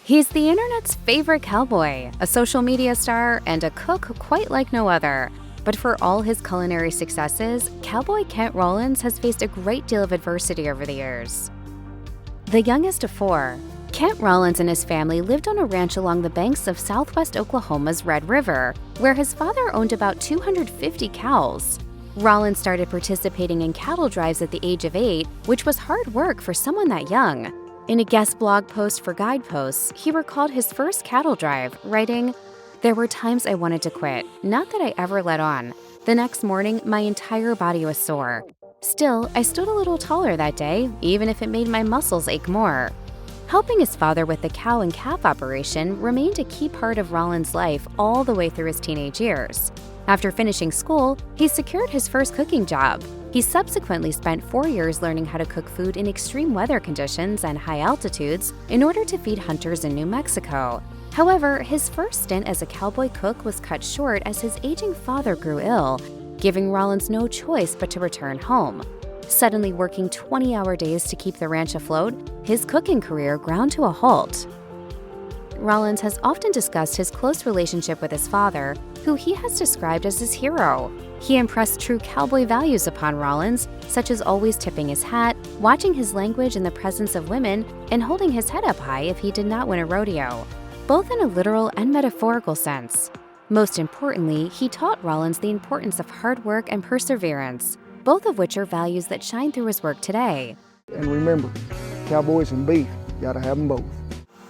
He's the internet's favorite cowboy, a social media star, and a cook quite like no other. But for all his culinary successes, Cowboy Kent Rollins has faced a great deal of adversity over the years. The youngest of four, Kent Rollins and his family lived on a ranch along the banks of southwest Oklahoma's Red River, where his father owned about 250 cows. Rollins started participating in cattle drives at the age of 8, which was hard work for someone that young. In a guest blog post for Guideposts, he recalled his first cattle drive, writing, "There were times I wanted to quit, not that I ever let on. The next morning, my entire body was sore. Still, I stood a little taller that day, even if it made my muscles ache more." Helping his father with the cow and calf operation remained a key part of Rollins' life all the way through his teenage years. After finishing school, he secured his first cooking job. He subsequently spent 4 years learning how to cook food in extreme weather conditions and high altitudes in order to feed hunters in New Mexico. However, his first stint as a cowboy cook was cut short as his aging father grew ill, giving Rollins no choice but to return home. Suddenly working 20-hour days to keep the ranch afloat, his cooking career ground to a halt. Rollins has often discussed his close relationship with his father, who he has described as his hero. He impressed true cowboy values upon Rollins, such as always tipping his hat, watching his language in the presence of women, and holding his head up high if he did not win a rodeo, both in a literal and metaphorical sense. Most importantly, he taught Rollins the importance of hard work and perseverance, both of which are values that shine through his work today. And remember, cowboys and beef, gotta have them both.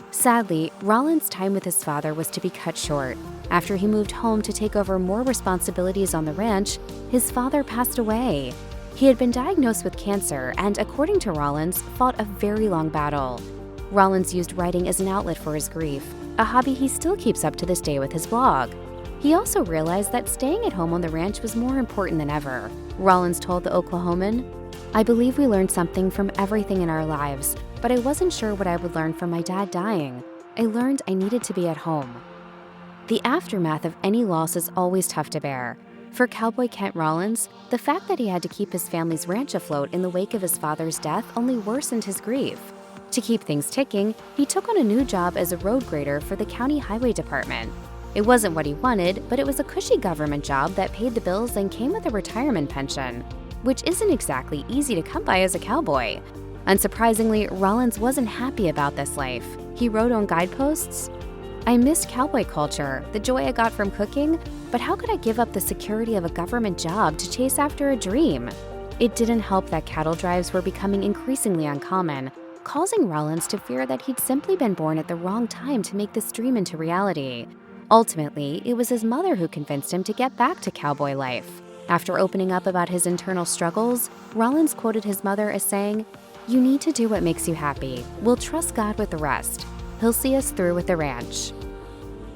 Sadly, Rollins' time with his father was to be cut short. After he moved home to take over more responsibilities on the ranch, his father passed away. He had been diagnosed with cancer and, according to Rollins, fought a very long battle. Rollins used writing as an outlet for his grief, a hobby he still keeps up to this day with his blog. He also realized that staying at home on the ranch was more important than ever. Rollins told the Oklahoman, "I believe we learned something from everything in our lives, but I wasn't sure what I would learn from my dad dying. I learned I needed to be at home." The aftermath of any loss is always tough to bear. For Cowboy Kent Rollins, the fact that he had to keep his family's ranch afloat in the wake of his father's death only worsened his grief. To keep things ticking, he took on a new job as a road grader for the county highway department. It wasn't what he wanted, but it was a cushy government job that paid the bills and came with a retirement pension, which isn't exactly easy to come by as a cowboy. Unsurprisingly, Rollins wasn't happy about this life. He wrote on Guideposts, "I missed cowboy culture, the joy I got from cooking, but how could I give up the security of a government job to chase after a dream?" It didn't help that cattle drives were becoming increasingly uncommon, causing Rollins to fear that he'd simply been born at the wrong time to make this dream into reality. Ultimately, it was his mother who convinced him to get back to cowboy life. After opening up about his internal struggles, Rollins quoted his mother as saying, "You need to do what makes you happy. We'll trust God with the rest. He'll see us through with the ranch."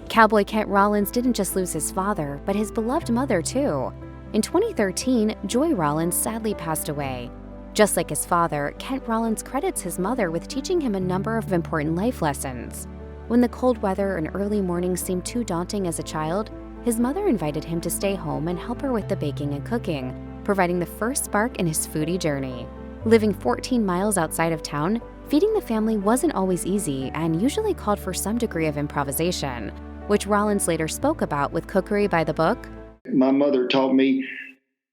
Cowboy Kent Rollins didn't just lose his father, but his beloved mother too. In 2013, Joy Rollins sadly passed away. Just like his father, Kent Rollins credits his mother with teaching him a number of important life lessons. When the cold weather and early mornings seemed too daunting as a child, his mother invited him to stay home and help her with the baking and cooking, providing the first spark in his foodie journey. Living 14 miles outside of town, feeding the family wasn't always easy and usually called for some degree of improvisation, which Rollins later spoke about with Cookery by the Book. My mother taught me,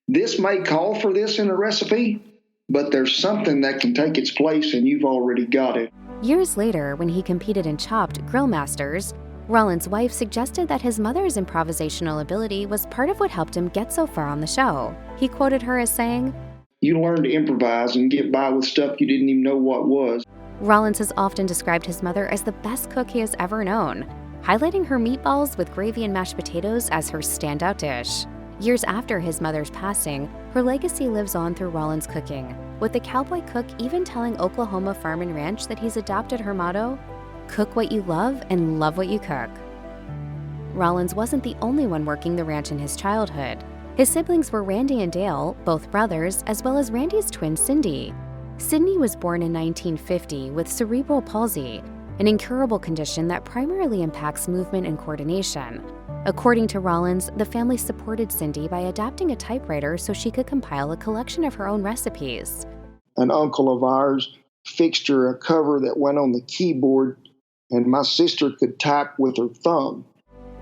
this may call for this in a recipe, but there's something that can take its place and you've already got it. Years later, when he competed in Chopped Grill Masters, Rollins' wife suggested that his mother's improvisational ability was part of what helped him get so far on the show. He quoted her as saying, You learn to improvise and get by with stuff you didn't even know what was. Rollins has often described his mother as the best cook he has ever known, highlighting her meatballs with gravy and mashed potatoes as her standout dish. Years after his mother's passing, her legacy lives on through Rollins' cooking, with the cowboy cook even telling Oklahoma Farm and Ranch that he's adopted her motto, "Cook what you love and love what you cook." Rollins wasn't the only one working the ranch in his childhood. His siblings were Randy and Dale, both brothers, as well as Randy's twin Cindy. Sydney was born in 1950 with cerebral palsy, an incurable condition that primarily impacts movement and coordination. According to Rollins, the family supported Cindy by adopting a typewriter so she could compile a collection of her own recipes. An uncle of ours fixed her a cover that went on the keyboard and my sister could type with her thumb.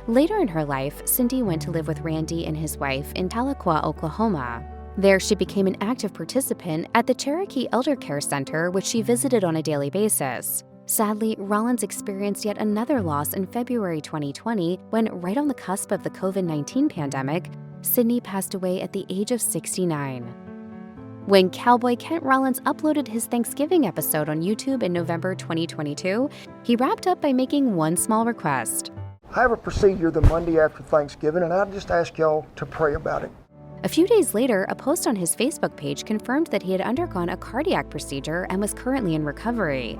Later in her life, Cindy went to live with Randy and his wife in Tahlequah, Oklahoma. There, she became an active participant at the Cherokee Elder Care Center, which she visited on a daily basis. Sadly, Rollins experienced yet another loss in February 2020 when, right on the cusp of the COVID-19 pandemic, Sydney passed away at the age of 69. When Cowboy Kent Rollins uploaded his Thanksgiving episode on YouTube in November 2022, he wrapped up by making one small request. I have a procedure the Monday after Thanksgiving, and I just ask y'all to pray about it. A few days later, a post on his Facebook page confirmed that he had undergone a cardiac procedure and was currently in recovery.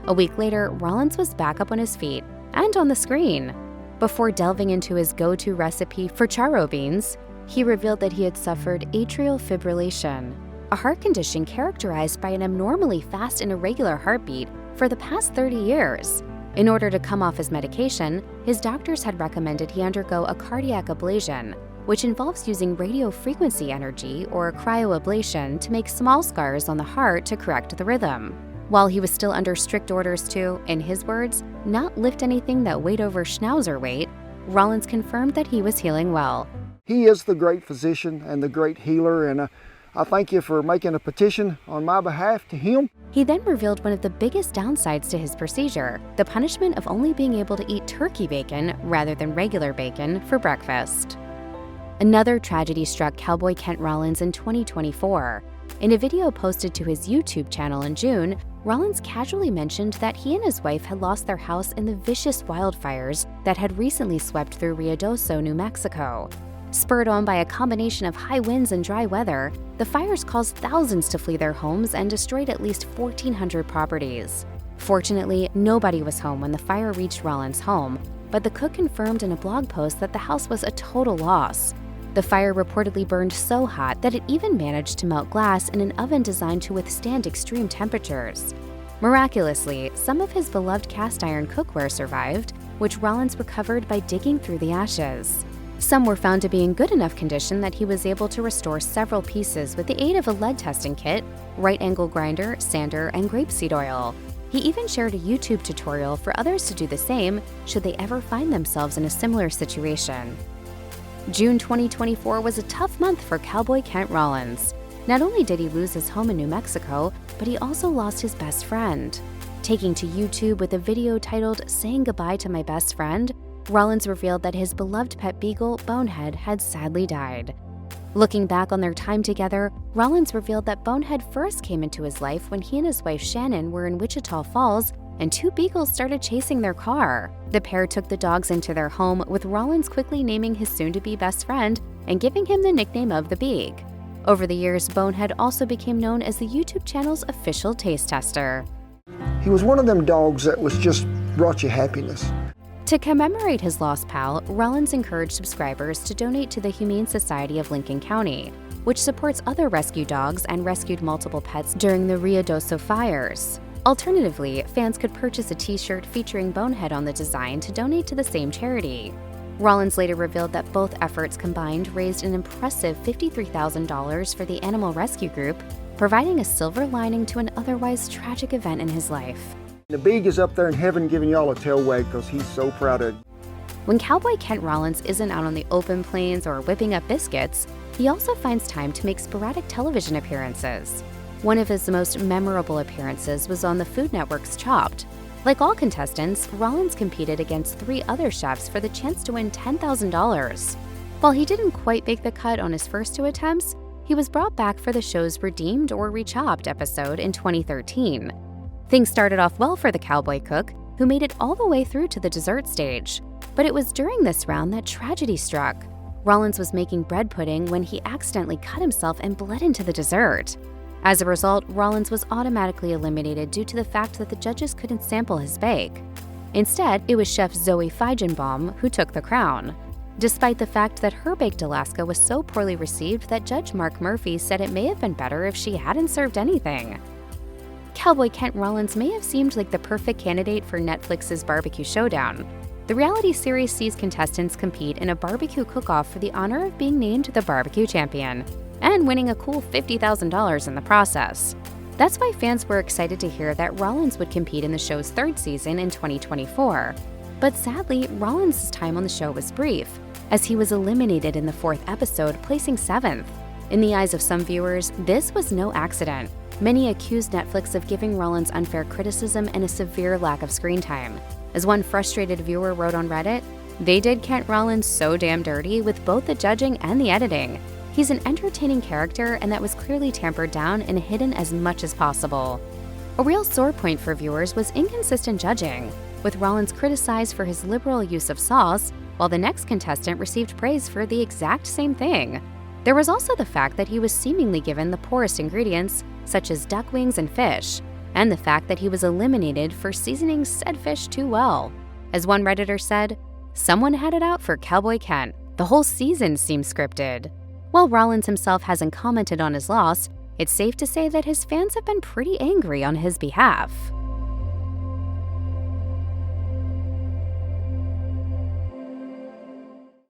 A week later, Rollins was back up on his feet and on the screen. Before delving into his go-to recipe for charro beans, he revealed that he had suffered atrial fibrillation, a heart condition characterized by an abnormally fast and irregular heartbeat for the past 30 years. In order to come off his medication, his doctors had recommended he undergo a cardiac ablation, which involves using radiofrequency energy or cryoablation to make small scars on the heart to correct the rhythm. While he was still under strict orders to, in his words, not lift anything that weighed over schnauzer weight, Rollins confirmed that he was healing well. He is the great physician and the great healer, and I thank you for making a petition on my behalf to him. He then revealed one of the biggest downsides to his procedure, the punishment of only being able to eat turkey bacon rather than regular bacon for breakfast. Another tragedy struck Cowboy Kent Rollins in 2024. In a video posted to his YouTube channel in June, Rollins casually mentioned that he and his wife had lost their house in the vicious wildfires that had recently swept through Ruidoso, New Mexico. Spurred on by a combination of high winds and dry weather, the fires caused thousands to flee their homes and destroyed at least 1,400 properties. Fortunately, nobody was home when the fire reached Rollins' home, but the cook confirmed in a blog post that the house was a total loss. The fire reportedly burned so hot that it even managed to melt glass in an oven designed to withstand extreme temperatures. Miraculously, some of his beloved cast iron cookware survived, which Rollins recovered by digging through the ashes. Some were found to be in good enough condition that he was able to restore several pieces with the aid of a lead testing kit, right-angle grinder, sander, and grapeseed oil. He even shared a YouTube tutorial for others to do the same should they ever find themselves in a similar situation. June 2024 was a tough month for Cowboy Kent Rollins. Not only did he lose his home in New Mexico, but he also lost his best friend. Taking to YouTube with a video titled "Saying Goodbye to My Best Friend," Rollins revealed that his beloved pet beagle, Bonehead, had sadly died. Looking back on their time together, Rollins revealed that Bonehead first came into his life when he and his wife Shannon were in Wichita Falls and two beagles started chasing their car. The pair took the dogs into their home, with Rollins quickly naming his soon-to-be best friend and giving him the nickname of the Beag. Over the years, Bonehead also became known as the YouTube channel's official taste tester. He was one of them dogs that was just brought you happiness. To commemorate his lost pal, Rollins encouraged subscribers to donate to the Humane Society of Lincoln County, which supports other rescue dogs and rescued multiple pets during the Ruidoso fires. Alternatively, fans could purchase a t-shirt featuring Bonehead on the design to donate to the same charity. Rollins later revealed that both efforts combined raised an impressive $53,000 for the animal rescue group, providing a silver lining to an otherwise tragic event in his life. The Beag is up there in heaven giving y'all a tail wag because he's so proud of you. When Cowboy Kent Rollins isn't out on the open plains or whipping up biscuits, he also finds time to make sporadic television appearances. One of his most memorable appearances was on the Food Network's Chopped. Like all contestants, Rollins competed against 3 other chefs for the chance to win $10,000. While he didn't quite make the cut on his first 2 attempts, he was brought back for the show's Redeemed or Rechopped episode in 2013. Things started off well for the Cowboy cook, who made it all the way through to the dessert stage. But it was during this round that tragedy struck. Rollins was making bread pudding when he accidentally cut himself and bled into the dessert. As a result, Rollins was automatically eliminated due to the fact that the judges couldn't sample his bake. Instead, it was Chef Zoe Feigenbaum who took the crown, despite the fact that her baked Alaska was so poorly received that Judge Mark Murphy said it may have been better if she hadn't served anything. Cowboy Kent Rollins may have seemed like the perfect candidate for Netflix's Barbecue Showdown. The reality series sees contestants compete in a barbecue cook-off for the honor of being named the barbecue champion and winning a cool $50,000 in the process. That's why fans were excited to hear that Rollins would compete in the show's third season in 2024. But sadly, Rollins' time on the show was brief, as he was eliminated in the fourth episode, placing 7th. In the eyes of some viewers, this was no accident. Many accused Netflix of giving Rollins unfair criticism and a severe lack of screen time. As one frustrated viewer wrote on Reddit, "They did Kent Rollins so damn dirty with both the judging and the editing. He's an entertaining character, and that was clearly tampered down and hidden as much as possible." A real sore point for viewers was inconsistent judging, with Rollins criticized for his liberal use of sauce, while the next contestant received praise for the exact same thing. There was also the fact that he was seemingly given the poorest ingredients, such as duck wings and fish, and the fact that he was eliminated for seasoning said fish too well. As one Redditor said, "Someone had it out for Cowboy Kent. The whole season seems scripted." While Rollins himself hasn't commented on his loss, it's safe to say that his fans have been pretty angry on his behalf.